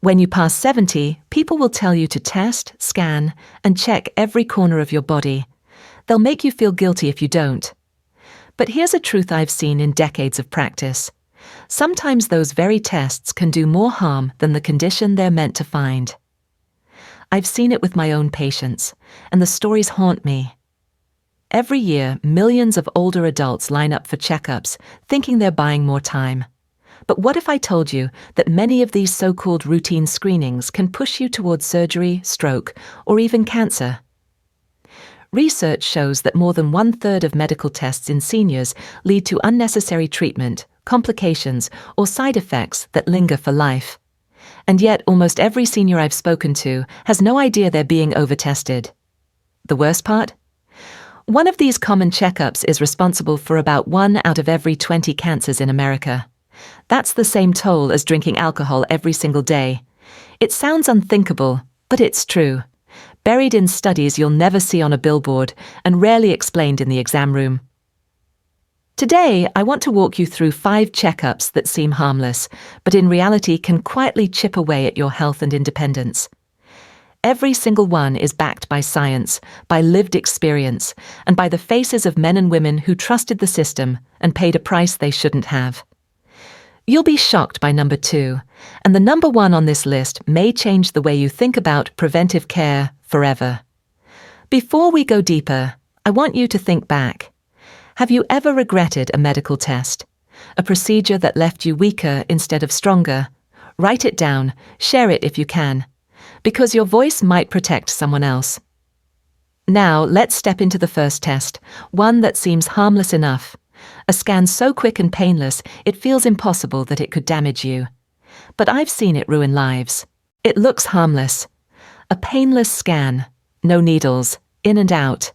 When you pass 70, people will tell you to test, scan, and check every corner of your body. They'll make you feel guilty if you don't. But here's a truth I've seen in decades of practice. Sometimes those very tests can do more harm than the condition they're meant to find. I've seen it with my own patients, and the stories haunt me. Every year, millions of older adults line up for checkups, thinking they're buying more time. But what if I told you that many of these so-called routine screenings can push you towards surgery, stroke, or even cancer? Research shows that more than 1/3 of medical tests in seniors lead to unnecessary treatment, complications, or side effects that linger for life. And yet, almost every senior I've spoken to has no idea they're being over-tested. The worst part? One of these common checkups is responsible for about 1 out of every 20 cancers in America. That's the same toll as drinking alcohol every single day. It sounds unthinkable, but it's true. Buried in studies you'll never see on a billboard and rarely explained in the exam room. Today, I want to walk you through 5 checkups that seem harmless, but in reality can quietly chip away at your health and independence. Every single one is backed by science, by lived experience, and by the faces of men and women who trusted the system and paid a price they shouldn't have. You'll be shocked by number 2, and the number 1 on this list may change the way you think about preventive care forever. Before we go deeper, I want you to think back. Have you ever regretted a medical test? A procedure that left you weaker instead of stronger? Write it down, share it if you can, because your voice might protect someone else. Now, let's step into the first test, one that seems harmless enough. A scan so quick and painless, it feels impossible that it could damage you. But I've seen it ruin lives. It looks harmless. A painless scan. No needles. In and out.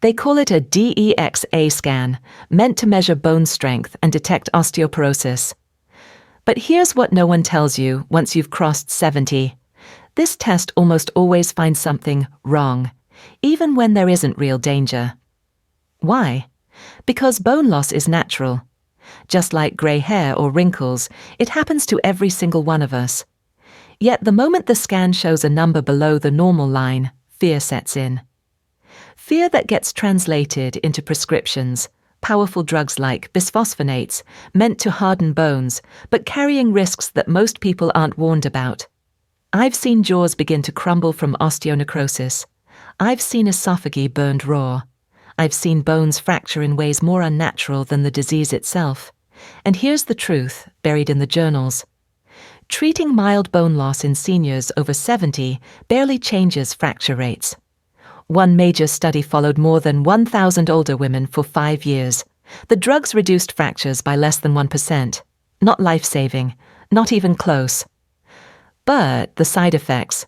They call it a DEXA scan, meant to measure bone strength and detect osteoporosis. But here's what no one tells you once you've crossed 70. This test almost always finds something wrong, even when there isn't real danger. Why? Because bone loss is natural. Just like grey hair or wrinkles, it happens to every single one of us. Yet the moment the scan shows a number below the normal line, fear sets in. Fear that gets translated into prescriptions, powerful drugs like bisphosphonates, meant to harden bones, but carrying risks that most people aren't warned about. I've seen jaws begin to crumble from osteonecrosis. I've seen esophagi burned raw. I've seen bones fracture in ways more unnatural than the disease itself. And here's the truth, buried in the journals. Treating mild bone loss in seniors over 70 barely changes fracture rates. One major study followed more than 1,000 older women for 5 years. The drugs reduced fractures by less than 1%. Not life-saving, not even close. But the side effects,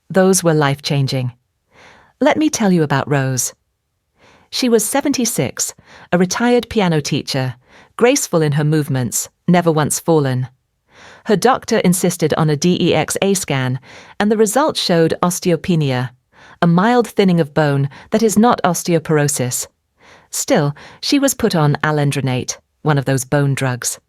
those were life-changing. Let me tell you about Rose. She was 76, a retired piano teacher, graceful in her movements, never once fallen. Her doctor insisted on a DEXA scan, and the results showed osteopenia, a mild thinning of bone that is not osteoporosis. Still, she was put on alendronate, one of those bone drugs.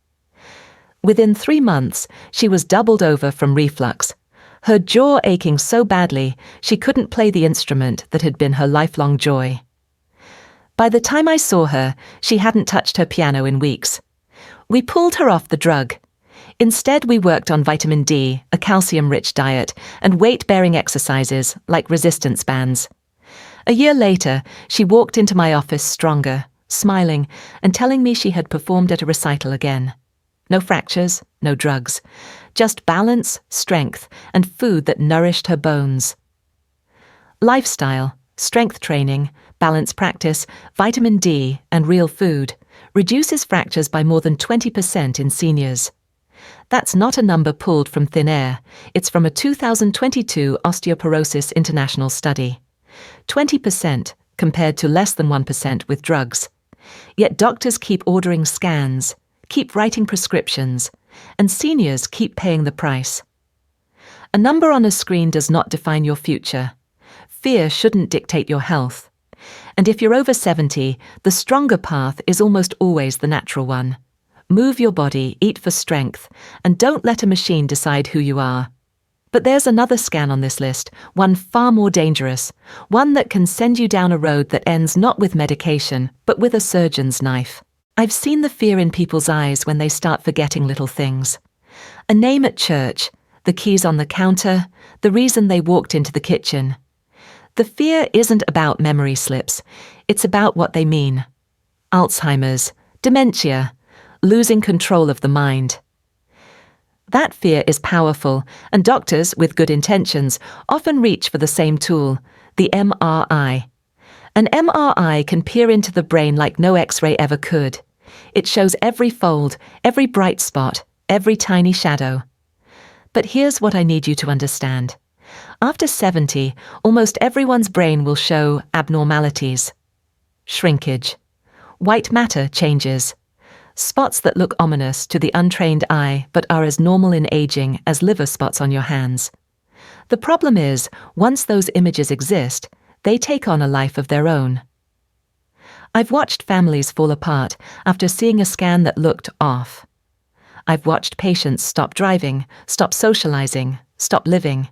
Within 3 months, she was doubled over from reflux, her jaw aching so badly she couldn't play the instrument that had been her lifelong joy. By the time I saw her, she hadn't touched her piano in weeks. We pulled her off the drug. Instead, we worked on vitamin D, a calcium-rich diet, and weight-bearing exercises like resistance bands. A year later, she walked into my office stronger, smiling, and telling me she had performed at a recital again. No fractures, no drugs, just balance, strength, and food that nourished her bones. Lifestyle, strength training, balance practice, vitamin D, and real food reduces fractures by more than 20% in seniors. That's not a number pulled from thin air. It's from a 2022 Osteoporosis International study. 20% compared to less than 1% with drugs. Yet doctors keep ordering scans, keep writing prescriptions, and seniors keep paying the price. A number on a screen does not define your future. Fear shouldn't dictate your health. And if you're over 70, the stronger path is almost always the natural one. Move your body, eat for strength, and don't let a machine decide who you are. But there's another scan on this list, one far more dangerous, one that can send you down a road that ends not with medication, but with a surgeon's knife. I've seen the fear in people's eyes when they start forgetting little things. A name at church, the keys on the counter, the reason they walked into the kitchen. The fear isn't about memory slips, it's about what they mean. Alzheimer's, dementia, losing control of the mind. That fear is powerful, and doctors, with good intentions, often reach for the same tool, the MRI. An MRI can peer into the brain like no X-ray ever could. It shows every fold, every bright spot, every tiny shadow. But here's what I need you to understand. After 70, almost everyone's brain will show abnormalities. Shrinkage. White matter changes. Spots that look ominous to the untrained eye but are as normal in aging as liver spots on your hands. The problem is, once those images exist, they take on a life of their own. I've watched families fall apart after seeing a scan that looked off. I've watched patients stop driving, stop socializing, stop living.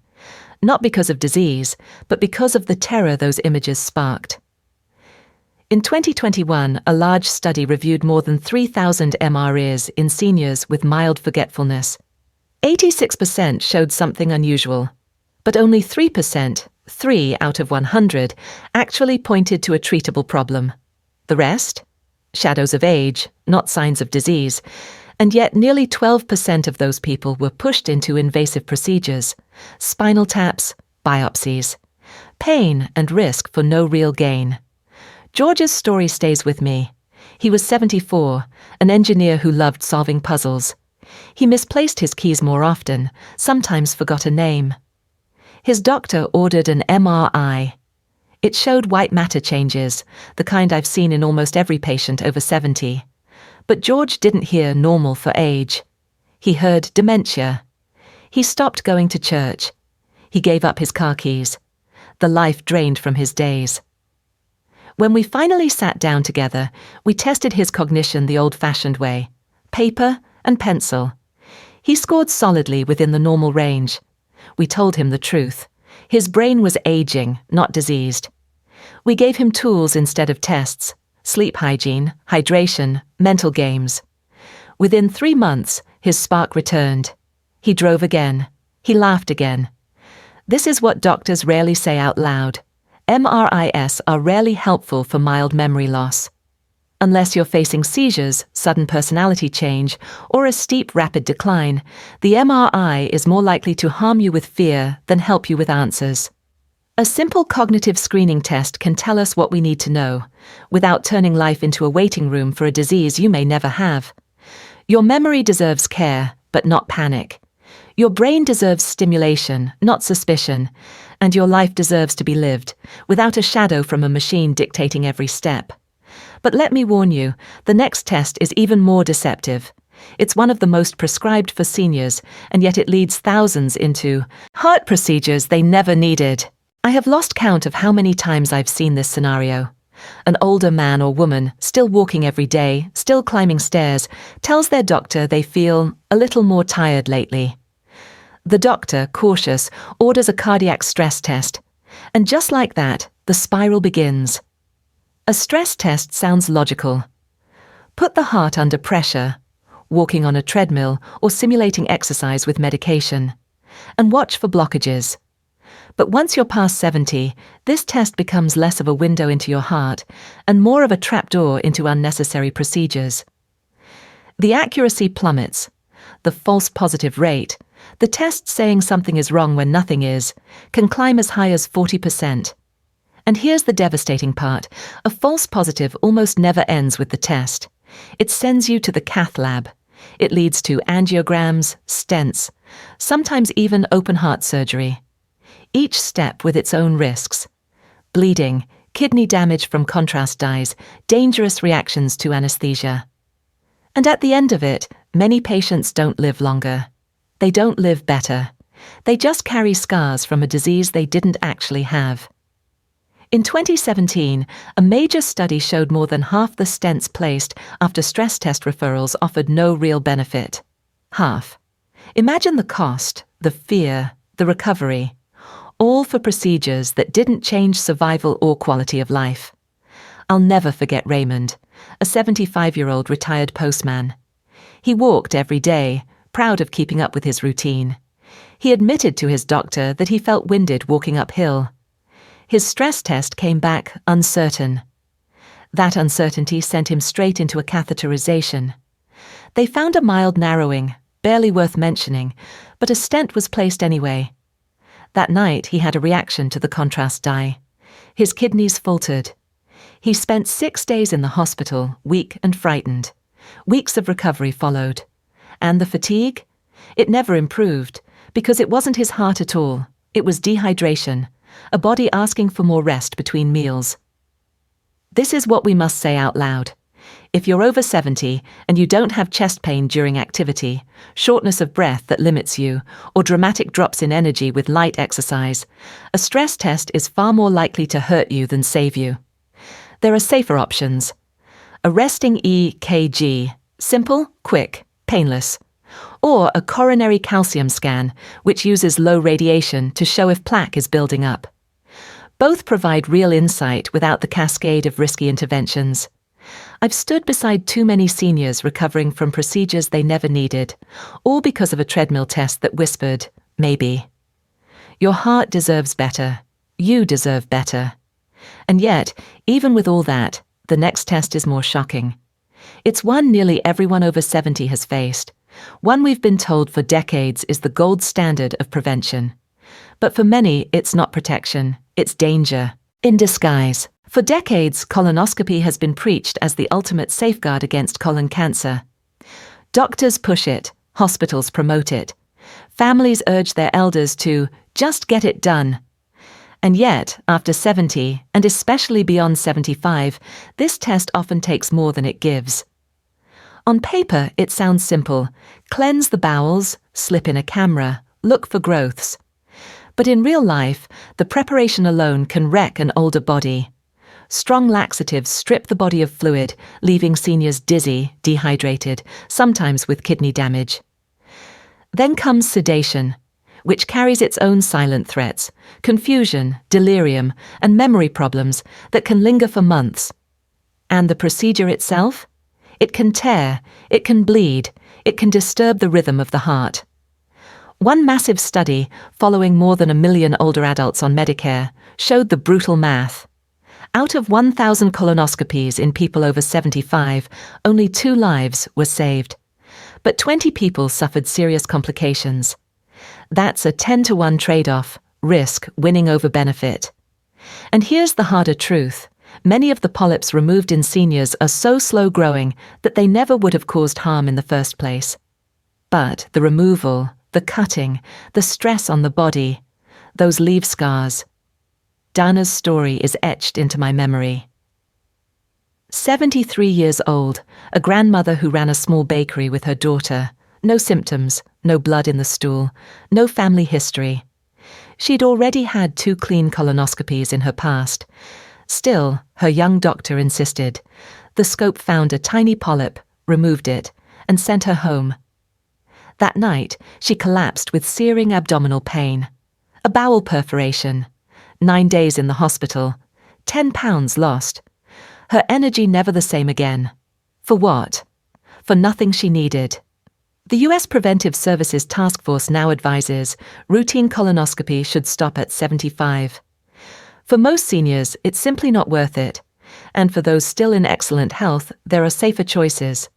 Not because of disease, but because of the terror those images sparked. In 2021, a large study reviewed more than 3,000 MRIs in seniors with mild forgetfulness. 86% showed something unusual, but only 3%, 3 out of 100, actually pointed to a treatable problem. The rest? Shadows of age, not signs of disease, and yet nearly 12% of those people were pushed into invasive procedures, spinal taps, biopsies, pain and risk for no real gain. George's story stays with me. He was 74, an engineer who loved solving puzzles. He misplaced his keys more often, sometimes forgot a name. His doctor ordered an MRI. It showed white matter changes, the kind I've seen in almost every patient over 70. But George didn't hear normal for age. He heard dementia. He stopped going to church. He gave up his car keys. The life drained from his days. When we finally sat down together, we tested his cognition the old-fashioned way, paper and pencil. He scored solidly within the normal range. We told him the truth. His brain was aging, not diseased. We gave him tools instead of tests, sleep hygiene, hydration, mental games. Within 3 months, his spark returned. He drove again. He laughed again. This is what doctors rarely say out loud. MRIs are rarely helpful for mild memory loss. Unless you're facing seizures, sudden personality change, or a steep, rapid decline, the MRI is more likely to harm you with fear than help you with answers. A simple cognitive screening test can tell us what we need to know, without turning life into a waiting room for a disease you may never have. Your memory deserves care, but not panic. Your brain deserves stimulation, not suspicion, and your life deserves to be lived, without a shadow from a machine dictating every step. But let me warn you, the next test is even more deceptive. It's one of the most prescribed for seniors, and yet it leads thousands into heart procedures they never needed. I have lost count of how many times I've seen this scenario. An older man or woman, still walking every day, still climbing stairs, tells their doctor they feel a little more tired lately. The doctor, cautious, orders a cardiac stress test. And just like that, the spiral begins. A stress test sounds logical. Put the heart under pressure, walking on a treadmill or simulating exercise with medication, and watch for blockages. But once you're past 70, this test becomes less of a window into your heart and more of a trapdoor into unnecessary procedures. The accuracy plummets. The false positive rate, the test saying something is wrong when nothing is, can climb as high as 40%. And here's the devastating part. A false positive almost never ends with the test. It sends you to the cath lab. It leads to angiograms, stents, sometimes even open heart surgery. Each step with its own risks. Bleeding, kidney damage from contrast dyes, dangerous reactions to anesthesia. And at the end of it, many patients don't live longer. They don't live better. They just carry scars from a disease they didn't actually have. In 2017, a major study showed more than half the stents placed after stress test referrals offered no real benefit. Half. Imagine the cost, the fear, the recovery, all for procedures that didn't change survival or quality of life. I'll never forget Raymond, a 75-year-old retired postman. He walked every day, proud of keeping up with his routine. He admitted to his doctor that he felt winded walking uphill. His stress test came back uncertain. That uncertainty sent him straight into a catheterization. They found a mild narrowing, barely worth mentioning, but a stent was placed anyway. That night he had a reaction to the contrast dye. His kidneys faltered. He spent 6 days in the hospital, weak and frightened. Weeks of recovery followed. And the fatigue? It never improved, because it wasn't his heart at all. It was dehydration, a body asking for more rest between meals. This is what we must say out loud. If you're over 70 and you don't have chest pain during activity, shortness of breath that limits you, or dramatic drops in energy with light exercise, a stress test is far more likely to hurt you than save you. There are safer options. A resting EKG, simple, quick, painless. Or a coronary calcium scan, which uses low radiation to show if plaque is building up. Both provide real insight without the cascade of risky interventions. I've stood beside too many seniors recovering from procedures they never needed, all because of a treadmill test that whispered, maybe. Your heart deserves better. You deserve better. And yet, even with all that, the next test is more shocking. It's one nearly everyone over 70 has faced. One we've been told for decades is the gold standard of prevention. But for many, it's not protection, it's danger, in disguise. For decades, colonoscopy has been preached as the ultimate safeguard against colon cancer. Doctors push it, hospitals promote it. Families urge their elders to just get it done. And yet, after 70, and especially beyond 75, this test often takes more than it gives. On paper, it sounds simple. Cleanse the bowels, slip in a camera, look for growths. But in real life, the preparation alone can wreck an older body. Strong laxatives strip the body of fluid, leaving seniors dizzy, dehydrated, sometimes with kidney damage. Then comes sedation, which carries its own silent threats, confusion, delirium, and memory problems that can linger for months. And the procedure itself? It can tear, it can bleed, it can disturb the rhythm of the heart. One massive study, following more than 1 million older adults on Medicare, showed the brutal math. Out of 1,000 colonoscopies in people over 75, only 2 lives were saved. But 20 people suffered serious complications. That's a 10-to-1 trade-off, risk winning over benefit. And here's the harder truth. Many of the polyps removed in seniors are so slow-growing that they never would have caused harm in the first place. But the removal, the cutting, the stress on the body, those leave scars. Dana's story is etched into my memory. 73 years old, a grandmother who ran a small bakery with her daughter. No symptoms, no blood in the stool, no family history. She'd already had 2 clean colonoscopies in her past. Still, her young doctor insisted. The scope found a tiny polyp, removed it, and sent her home. That night, she collapsed with searing abdominal pain. A bowel perforation. 9 days in the hospital. 10 pounds lost. Her energy never the same again. For what? For nothing she needed. The US Preventive Services Task Force now advises routine colonoscopy should stop at 75. For most seniors, it's simply not worth it. And for those still in excellent health, there are safer choices.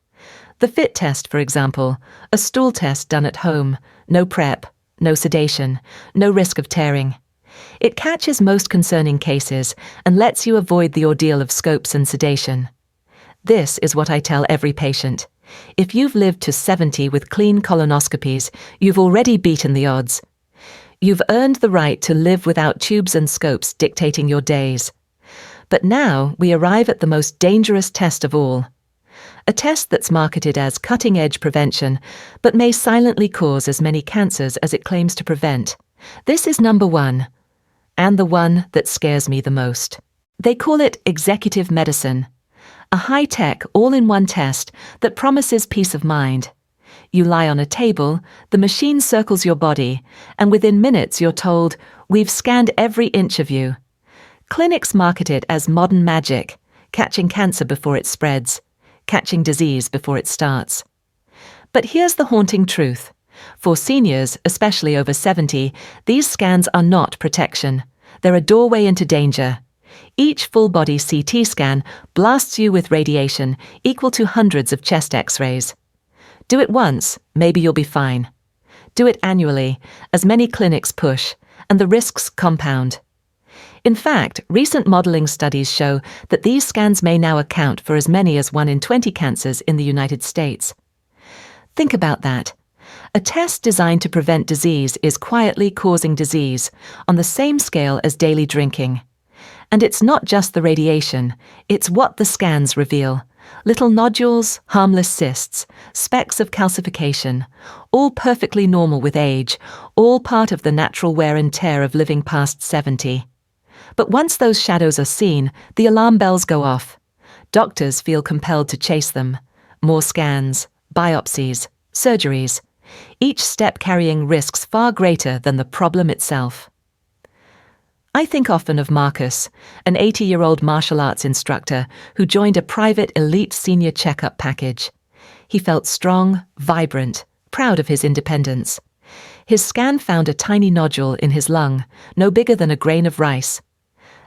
The FIT test, for example, a stool test done at home, no prep, no sedation, no risk of tearing. It catches most concerning cases and lets you avoid the ordeal of scopes and sedation. This is what I tell every patient. If you've lived to 70 with clean colonoscopies, you've already beaten the odds. You've earned the right to live without tubes and scopes dictating your days. But now we arrive at the most dangerous test of all. A test that's marketed as cutting-edge prevention, but may silently cause as many cancers as it claims to prevent. This is number 1, and the one that scares me the most. They call it executive medicine, a high-tech, all-in-one test that promises peace of mind. You lie on a table, the machine circles your body, and within minutes you're told, "We've scanned every inch of you." Clinics market it as modern magic, catching cancer before it spreads, catching disease before it starts. But here's the haunting truth. For seniors, especially over 70, these scans are not protection. They're a doorway into danger. Each full-body CT scan blasts you with radiation equal to hundreds of chest X-rays. Do it once, maybe you'll be fine. Do it annually, as many clinics push, and the risks compound. In fact, recent modeling studies show that these scans may now account for as many as 1 in 20 cancers in the United States. Think about that. A test designed to prevent disease is quietly causing disease on the same scale as daily drinking. And it's not just the radiation, it's what the scans reveal. Little nodules, harmless cysts, specks of calcification, all perfectly normal with age, all part of the natural wear and tear of living past 70. But once those shadows are seen, the alarm bells go off. Doctors feel compelled to chase them. More scans, biopsies, surgeries, each step carrying risks far greater than the problem itself. I think often of Marcus, an 80-year-old martial arts instructor who joined a private elite senior checkup package. He felt strong, vibrant, proud of his independence. His scan found a tiny nodule in his lung, no bigger than a grain of rice.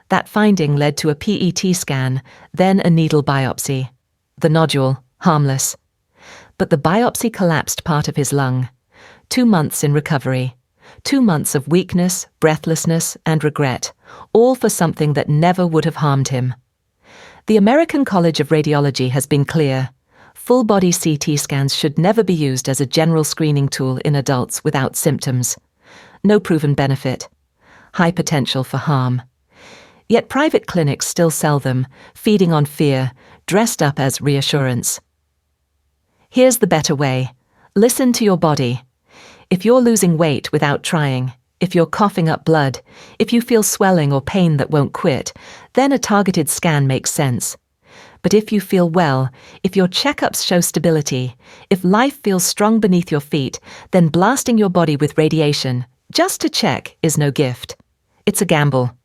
That finding led to a PET scan, then a needle biopsy. The nodule, harmless. But the biopsy collapsed part of his lung. 2 months in recovery. 2 months of weakness, breathlessness, and regret, all for something that never would have harmed him. The American College of Radiology has been clear. Full-body CT scans should never be used as a general screening tool in adults without symptoms. No proven benefit. High potential for harm. Yet private clinics still sell them, feeding on fear, dressed up as reassurance. Here's the better way. Listen to your body. If you're losing weight without trying, if you're coughing up blood, if you feel swelling or pain that won't quit, then a targeted scan makes sense. But if you feel well, if your checkups show stability, if life feels strong beneath your feet, then blasting your body with radiation, just to check, is no gift. It's a gamble.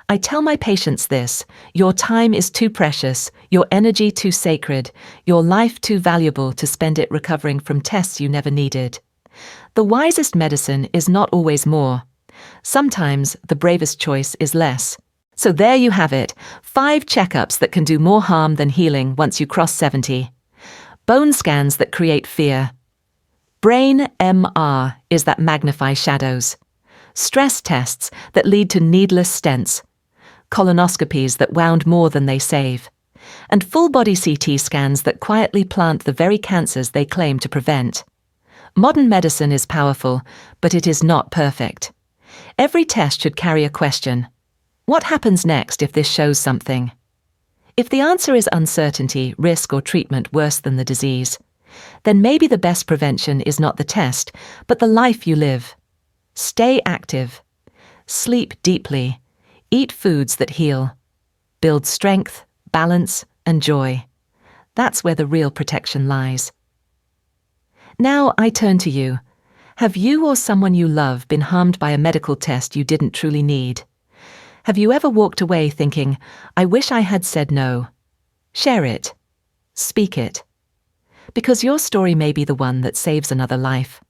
I tell my patients this: your time is too precious, your energy too sacred, your life too valuable to spend it recovering from tests you never needed. The wisest medicine is not always more. Sometimes the bravest choice is less. So there you have it, 5 checkups that can do more harm than healing once you cross 70. Bone scans that create fear. Brain MR is that magnifies shadows. Stress tests that lead to needless stents. Colonoscopies that wound more than they save. And full-body CT scans that quietly plant the very cancers they claim to prevent. Modern medicine is powerful, but it is not perfect. Every test should carry a question. What happens next if this shows something? If the answer is uncertainty, risk, or treatment worse than the disease, then maybe the best prevention is not the test, but the life you live. Stay active. Sleep deeply. Eat foods that heal. Build strength, balance, and joy. That's where the real protection lies. Now I turn to you. Have you or someone you love been harmed by a medical test you didn't truly need? Have you ever walked away thinking, "I wish I had said no"? Share it. Speak it. Because your story may be the one that saves another life.